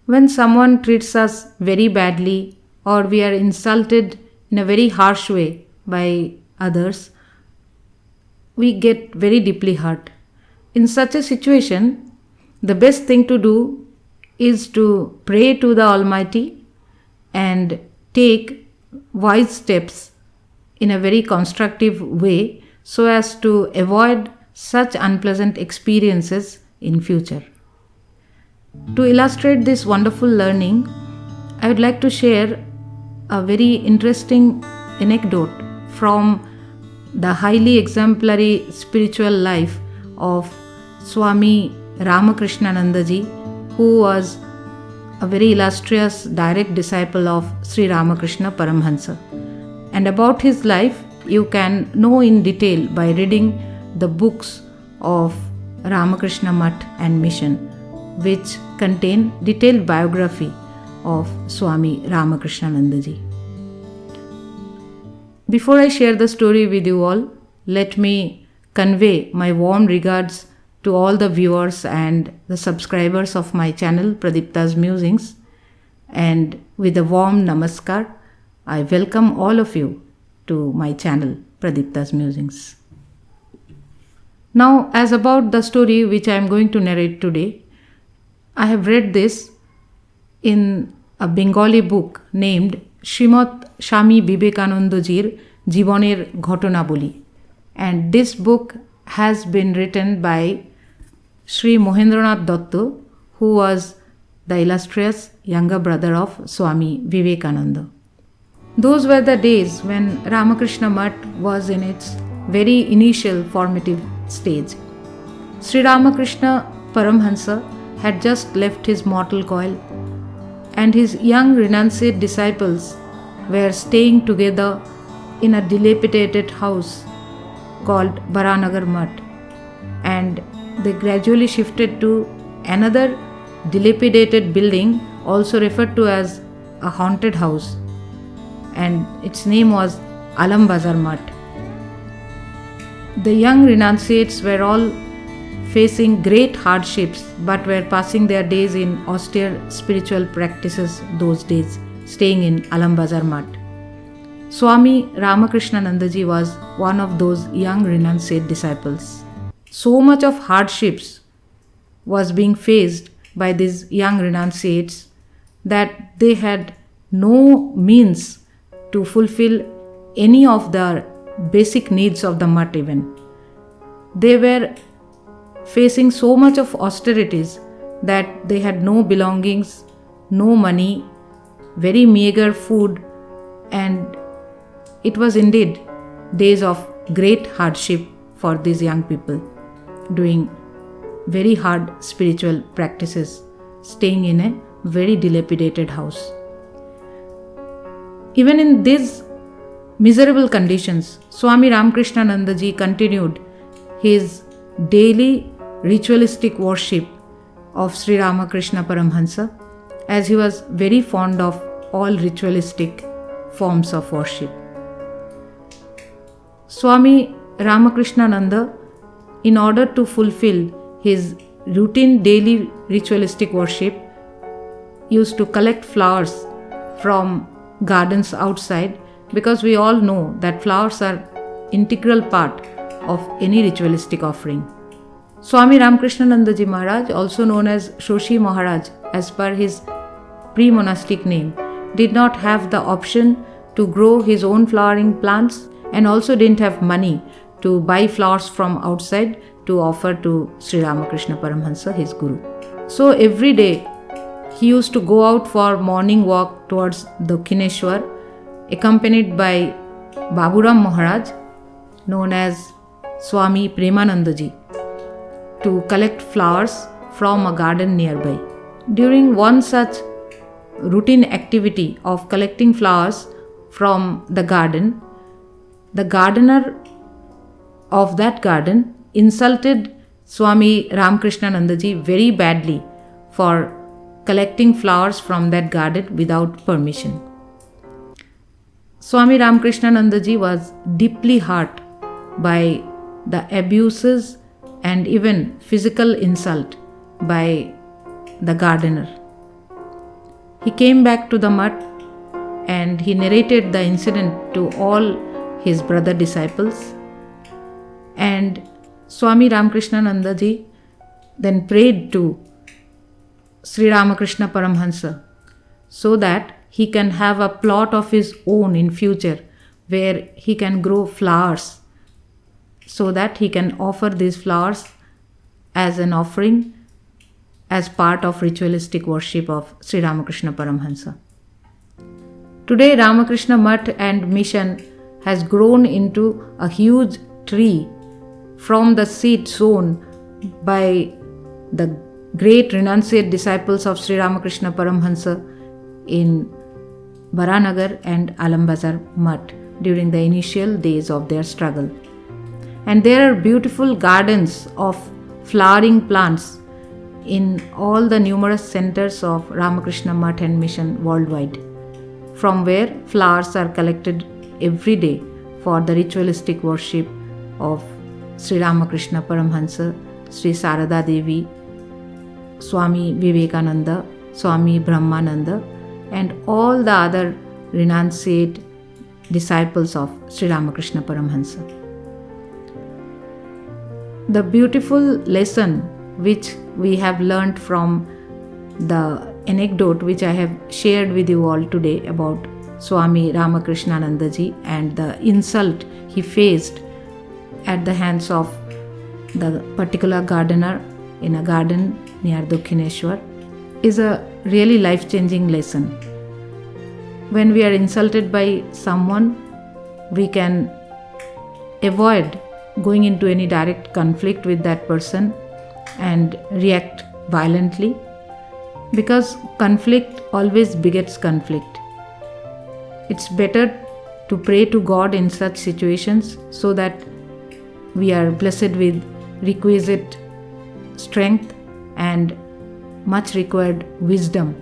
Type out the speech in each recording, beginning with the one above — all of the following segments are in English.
When someone treats us very badly or we are insulted in a very harsh way by others, we get very deeply hurt. In such a situation, the best thing to do is to pray to the Almighty and take wise steps in a very constructive way so as to avoid such unpleasant experiences in future. To illustrate this wonderful learning, I would like to share a very interesting anecdote from the highly exemplary spiritual life of Swami Ramakrishnananda ji, who was a very illustrious direct disciple of Sri Ramakrishna Paramhansa. And about his life, you can know in detail by reading the books of Ramakrishna Math and Mission, which contain detailed biography of Swami Ramakrishnananda ji. Before I share the story with you all, let me convey my warm regards to all the viewers and the subscribers of my channel Pradipta's Musings, and with a warm namaskar, I welcome all of you to my channel Pradipta's Musings. Now, as about the story which I am going to narrate today, I have read this in a Bengali book named Srimad Swami Vivekananda Jir Jiboner Ghotonaboli, and this book has been written by Sri Mahendranath Datta, who was the illustrious younger brother of Swami Vivekananda. Those were the days when Ramakrishna Math was in its very initial formative stage. Sri Ramakrishna Paramhansa had just left his mortal coil, and his young renunciate disciples were staying together in a dilapidated house called Baranagar Math, and they gradually shifted to another dilapidated building also referred to as a haunted house, and its name was Alambazar Math. The young renunciates were all facing great hardships but were passing their days in austere spiritual practices those days, staying in Alambazar Math. Swami Ramakrishnananda ji was one of those young renunciate disciples. So much of hardships was being faced by these young renunciates that they had no means to fulfill any of the basic needs of the math even. They were facing so much of austerities that they had no belongings, no money, very meager food, and it was indeed days of great hardship for these young people, doing very hard spiritual practices, staying in a very dilapidated house. Even in these miserable conditions, Swami Ramakrishnananda ji continued his daily ritualistic worship of Sri Ramakrishna Paramhansa, as he was very fond of all ritualistic forms of worship. Swami Ramakrishnananda, in order to fulfill his routine daily ritualistic worship, used to collect flowers from gardens outside, because we all know that flowers are integral part of any ritualistic offering. Swami Ramakrishnananda ji Maharaj, also known as Shashi Maharaj as per his pre-monastic name, did not have the option to grow his own flowering plants and also didn't have money to buy flowers from outside to offer to Sri Ramakrishna Paramhansa, his guru. So every day he used to go out for morning walk towards Dakshineshwar, accompanied by Baburam Maharaj, known as Swami Premananda ji, to collect flowers from a garden nearby. During one such routine activity of collecting flowers from the garden, the gardener of that garden insulted Swami Ramakrishnananda ji very badly for collecting flowers from that garden without permission. Swami Ramakrishnananda ji was deeply hurt by the abuses and even physical insult by the gardener. He came back to the mutt and he narrated the incident to all his brother disciples. And Swami Ramakrishnananda ji then prayed to Sri Ramakrishna Paramhansa so that he can have a plot of his own in future where he can grow flowers, so that he can offer these flowers as an offering as part of ritualistic worship of Sri Ramakrishna Paramhansa. Today, Ramakrishna Math and Mission has grown into a huge tree from the seed sown by the great renunciate disciples of Sri Ramakrishna Paramhansa in Baranagar and Alambazar Math during the initial days of their struggle. And there are beautiful gardens of flowering plants in all the numerous centers of Ramakrishna Math and Mission worldwide, from where flowers are collected every day for the ritualistic worship of Sri Ramakrishna Paramhansa, Sri Sarada Devi, Swami Vivekananda, Swami Brahmananda, and all the other renunciate disciples of Sri Ramakrishna Paramhansa. The beautiful lesson which we have learnt from the anecdote which I have shared with you all today about Swami Ramakrishnananda ji and the insult he faced at the hands of the particular gardener in a garden near Dakshineshwar is a really life-changing lesson. When we are insulted by someone, we can avoid going into any direct conflict with that person and react violently, because conflict always begets conflict. It's better to pray to God in such situations so that we are blessed with requisite strength and much required wisdom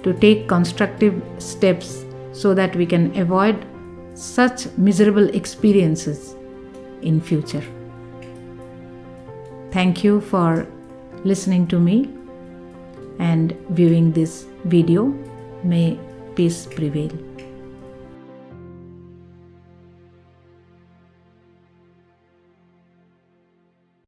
to take constructive steps so that we can avoid such miserable experiences in future. Thank you for listening to me and viewing this video. May peace prevail.